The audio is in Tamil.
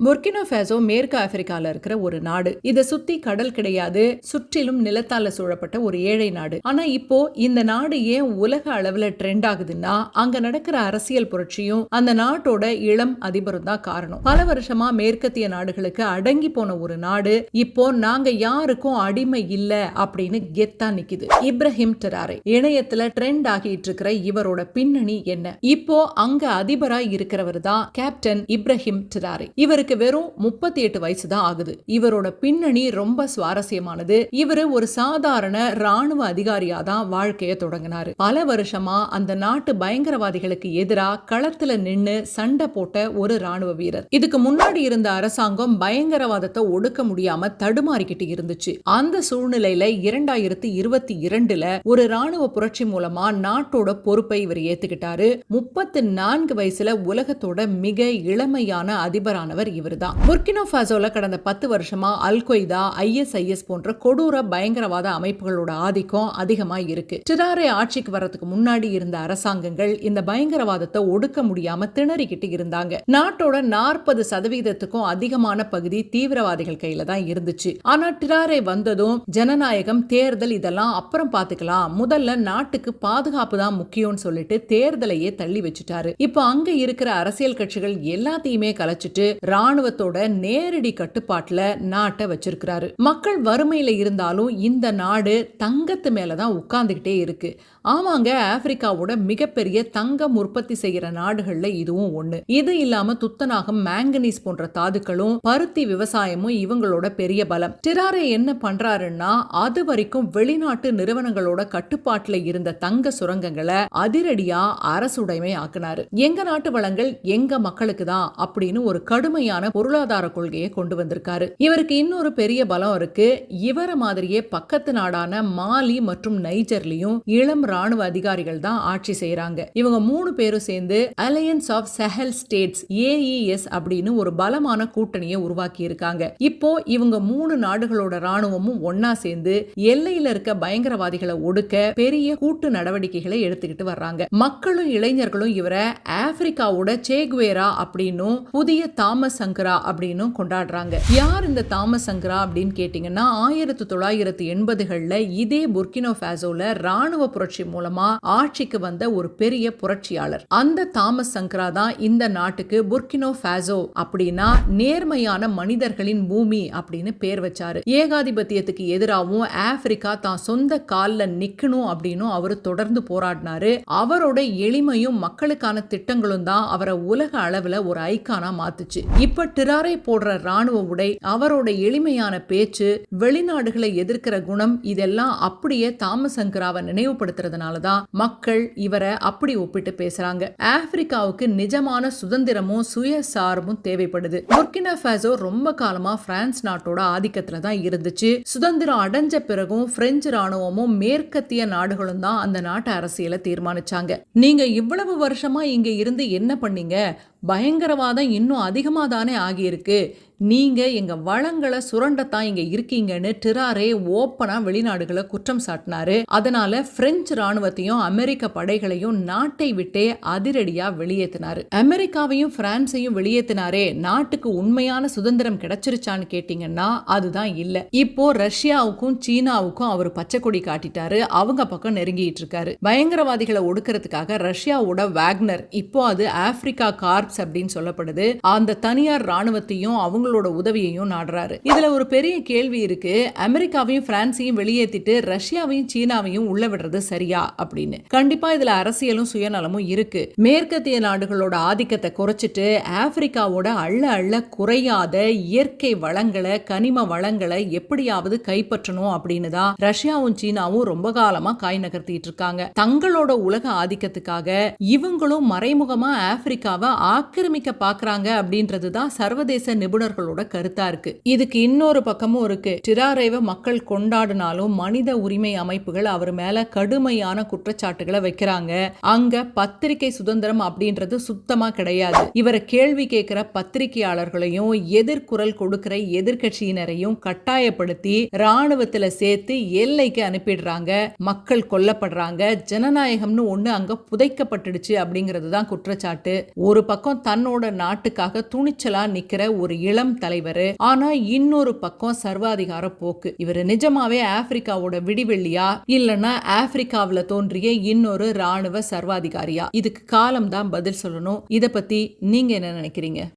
புர்கினா ஃபாசோ மேற்கு ஆப்பிரிக்கால இருக்கிற ஒரு நாடு. இதை சுத்தி கடல் கிடையாது, சுற்றிலும் நிலத்தால சூழப்பட்ட ஒரு ஏழை நாடு. ஆனா இப்போ இந்த நாடு ஏன் உலக அளவுல ட்ரெண்ட் ஆகுதுன்னா, அங்க நடக்கிற அரசியல் புரட்சியும் அந்த நாட்டோட இளம் அதிபரும் தான் காரணம். பல வருஷமா மேற்கத்திய நாடுகளுக்கு அடங்கி போன ஒரு நாடு இப்போ நாங்க யாருக்கும் அடிமை இல்ல அப்படின்னு கெத்தா நிக்குது. இப்ராஹிம் டிராரே இணையத்துல ட்ரெண்ட் ஆகிட்டு இருக்கிற இவரோட பின்னணி என்ன? இப்போ அங்க அதிபரா இருக்கிறவர் தான் கேப்டன் இப்ராஹிம் டிராரே. இவருக்கு வெறும் 38 வயசு தான் ஆகுது. இவரோட பின்னணி ரொம்ப சுவாரஸ்யமானது. இவரு ஒரு சாதாரண ராணுவ அதிகாரியா தான் வாழ்க்கையை தொடங்கினாரு. பல வருஷமா அந்த நாட்டு பயங்கரவாதிகளுக்கு எதிராக களத்துல நின்னு சண்டை போட்ட ஒரு ராணுவ வீரர். இதுக்கு முன்னாடி இருந்த அரசாங்கம் பயங்கரவாதத்தை ஒடுக்க முடியாம தடுமாறிக்கிட்டு இருந்துச்சு. அந்த சூழ்நிலையில 2022ல ஒரு ராணுவ புரட்சி மூலமா நாட்டோட பொறுப்பை இவர் ஏத்துக்கிட்டாரு. 34 வயசுல உலகத்தோட மிக இளமையான அதிபரானவர் இவர்தான். புர்கினா ஃபாசோல கடந்த 10 வருஷமா அல் கொய்தா, ISIS போன்ற கொடூர பயங்கரவாத அமைப்புகளோட ஆதிக்கம் அதிகமா இருக்கு. டிராரே ஆட்சிக்கு வரதுக்கு முன்னாடி இருந்த அரசாங்கங்கள் இந்த பயங்கரவாதத்தை ஒடுக்க முடியாம திணறிக்கிட்டு இருந்தாங்க. நாட்டோட 40% அதிகமான பகுதி தீவிரவாதிகள் கையில தான் இருந்துச்சு. ஆனா டிராரே வந்ததும் ஜனநாயகம், தேர்தல் இதெல்லாம் அப்புறம் பாத்துக்கலாம், முதல்ல நாட்டுக்கு பாதுகாப்பு தான் முக்கியம்னு சொல்லிட்டு தேர்தலையே தள்ளி வச்சுட்டாரு. இப்போ அங்க இருக்கிற அரசியல் கட்சிகள் எல்லாத்தையுமே கலைச்சிட்டு ராணுவத்தோட நேரடி கட்டுப்பாட்டுல நாட்டை வச்சிருக்கிறாரு. மக்கள் வறுமையில இருந்தாலும் இந்த நாடு தங்கத்து மேலதான் உட்கார்ந்துகிட்டே இருக்கு. ஆமாங்க, ஆப்பிரிக்காவோட மிகப்பெரிய தங்கம் உற்பத்தி செய்யற நாடுகள்ல இதுவும் ஒண்ணு. இது இல்லாம துத்தநாகம், மேங்கனீஸ் போன்ற தாதுக்களும் பருத்தி விவசாயமும் இவங்களோட பெரிய பலம். டிராரே என்ன பண்றாருன்னா, அது வரைக்கும் வெளிநாட்டு நிறுவனங்களோட கட்டுப்பாட்டுல இருந்த தங்க சுரங்கங்களை அதிரடியா அரசுடைமை ஆக்குனாரு. எங்க நாட்டு வளங்கள் எங்க மக்களுக்கு தான் அப்படின்னு ஒரு கடுமையான பொருளாதார கொள்கையை கொண்டு வந்திருக்காரு. இவருக்கு இன்னொரு பெரிய பலம் இருக்கு. இவர மாதிரியே பக்கத்து நாடான மாலி மற்றும் நைஜர்லயும் இளம் ராணுவ அதிகாரிகள் தான் ஆட்சி செய்யறாங்க. இவங்க 3 பேரும் சேர்ந்து alliance of Sahel states AES அப்படின்னு ஒரு பலமான கூட்டணியை உருவாக்கி இருக்காங்க. இப்போ இவங்க 3 நாடுகளோட ராணுவமும் ஒன்னா சேர்ந்து எல்லையில இருக்க பயங்கரவாதிகளை ஒடுக்க பெரிய கூட்டு நடவடிக்கைகளை எடுத்துக்கிட்டு வர்றாங்க. மக்களும் இளைஞர்களும் இவரை ஆப்பிரிக்காவோட சேகுவேரா அப்படின்னும் புதிய தாமஸ் சங்கரா அப்படின்னு கொண்டாடுறாங்க. யார் இந்த தாமஸ் சங்கரா அப்படின்னு கேட்டீங்கன்னா, 1980கள்ல இதே புர்கினா ஃபாசோல ராணுவ புரட்சி மூலமா ஆட்சிக்கு வந்த ஒரு பெரிய புரட்சியாளர். அந்த தாமஸ் சங்கரா தான் இந்த நாட்டுக்கு புர்கினா ஃபாசோ அப்படின்னா நேர்மையான மனிதர்களின் பூமி அப்படின்னு பேர் வச்சாரு. ஏகாதிபத்தியத்துக்கு எதிராகவும் ஆப்பிரிக்கா தான் சொந்த கால்ல நிக்கணும் அப்படின்னு அவரு தொடர்ந்து போராடினாரு. அவரோட எளிமையும் மக்களுக்கான திட்டங்களும் தான் அவரை உலக அளவுல ஒரு ஐகானா மாத்துச்சு. இப்ப டிராரே போடுற ராணுவ உடை, அவரோட எளிமையான பேச்சு, வெளிநாடுகளை எதிர்க்கிற குணம், இதெல்லாம் அப்படியே தாமஸ் சங்கராவை நினைவுபடுத்துறதுனாலதான் மக்கள் இவரை அப்படி ஒப்பிட்டு பேசுறாங்க. ஆப்பிரிக்காவுக்கு நிஜமான சுதந்திரமும் சுயசார்பும் தேவைப்படுது. புர்கினா ஃபாசோ ரொம்ப காலமா பிரான்ஸ் நாட்டோட ஆதிக்கத்துல தான் இருந்துச்சு. சுதந்திரம் அடைஞ்ச பிறகும் பிரெஞ்சு ராணுவமும் மேற்கத்திய நாடுகளும் தான் அந்த நாட்டு அரசியலை தீர்மானிச்சாங்க. நீங்க இவ்வளவு வருஷமா இங்க இருந்து என்ன பண்ணீங்க? பயங்கரவாதம் இன்னும் அதிகமா தானே ஆகியிருக்கு. நீங்க எங்க வளங்களை சுரண்டத்தான் இங்க இருக்கீங்கன்னு டிராரே ஓப்பனா வெளிநாடுகளை குற்றம் சாட்டினாரு. அதனால பிரெஞ்சு ராணுவத்தையும் அமெரிக்க படைகளையும் நாட்டை விட்டே அதிரடியா வெளியேற்றினாரு. அமெரிக்காவையும் பிரான்ஸையும் வெளியேற்றினாரே, நாட்டுக்கு உண்மையான சுதந்திரம் கிடைச்சிருச்சான்னு கேட்டீங்கன்னா அதுதான் இல்ல. இப்போ ரஷ்யாவுக்கும் சீனாவுக்கும் அவர் பச்சை கொடி காட்டிட்டாரு. அவங்க பக்கம் நெருங்கிட்டு இருக்காரு. பயங்கரவாதிகளை ஒடுக்கிறதுக்காக ரஷ்யாவோட வாக்னர், இப்போ அது ஆப்பிரிக்கா கார்ப்ஸ் அப்படின்னு சொல்லப்படுது, அந்த தனியார் ராணுவத்தையும் அவங்களோட உதவியையும் நாடுறாரு. இதுல ஒரு பெரிய கேள்வி இருக்கு. அமெரிக்காவையும் பிரான்ஸையும் வெளியேற்றிட்டு ரஷ்யாவையும் சீனாவையும் உள்ள விடுறது சரியா அப்படின்னு. கண்டிப்பா இதுல அரசியலும் சுயநலமும் இருக்கு. மேற்கத்திய நாடுகளோட ஆதிக்கத்தை குறைச்சிட்டு ஆப்பிரிக்காவோட அள்ள குறையாத இயற்கை வளங்களை, கனிம வளங்களை எப்படியாவது கைப்பற்றணும் அப்படின்னு தான் ரஷ்யாவும் சீனாவும் ரொம்ப காலமா காய் நகர்த்திட்டு இருக்காங்க. தங்களோட உலக ஆதிக்கத்துக்காக இவங்களும் மறைமுகமா ஆப்பிரிக்காவை ஆக்கிரமிக்க பாக்குறாங்க அப்படின்றதுதான் சர்வதேச நிபுணர்கள் அவர்களோட கருத்தா இருக்கு. இதுக்கு இன்னொரு பக்கமும் இருக்கு. டிராரேவை மக்கள் கொண்டாடினாலும் மனித உரிமை அமைப்புகள் அவர் மேல கடுமையான குற்றச்சாட்டுகளை வைக்கிறாங்க. அங்க பத்திரிகை சுதந்திரம் அப்படின்றது சுத்தமா கிடையாது. இவரை கேள்வி கேட்கிற பத்திரிகையாளர்களையும் எதிர்குரல் கொடுக்கிற எதிர்கட்சியினரையும் கட்டாயப்படுத்தி ராணுவத்துல சேர்த்து எல்லைக்கு அனுப்பிடுறாங்க. மக்கள் கொல்லப்படுறாங்க. ஜனநாயகம்னு ஒண்ணு அங்க புதைக்கப்பட்டுடுச்சு அப்படிங்கிறது தான் குற்றச்சாட்டு. ஒரு பக்கம் தன்னோட நாட்டுக்காக துணிச்சலா நிக்கிற ஒரு இளம் தலைவர், ஆனா இன்னொரு பக்கம் சர்வாதிகார போக்கு. இவர் நிஜமாவே ஆப்பிரிக்காவோட விடிவெள்ளியா இல்லனா ஆப்பிரிக்காவுல தோன்றிய இன்னொரு ராணுவ சர்வாதிகாரியா? இதுக்கு காலம் தான் பதில் சொல்லணும். இத பத்தி நீங்க என்ன நினைக்கிறீங்க?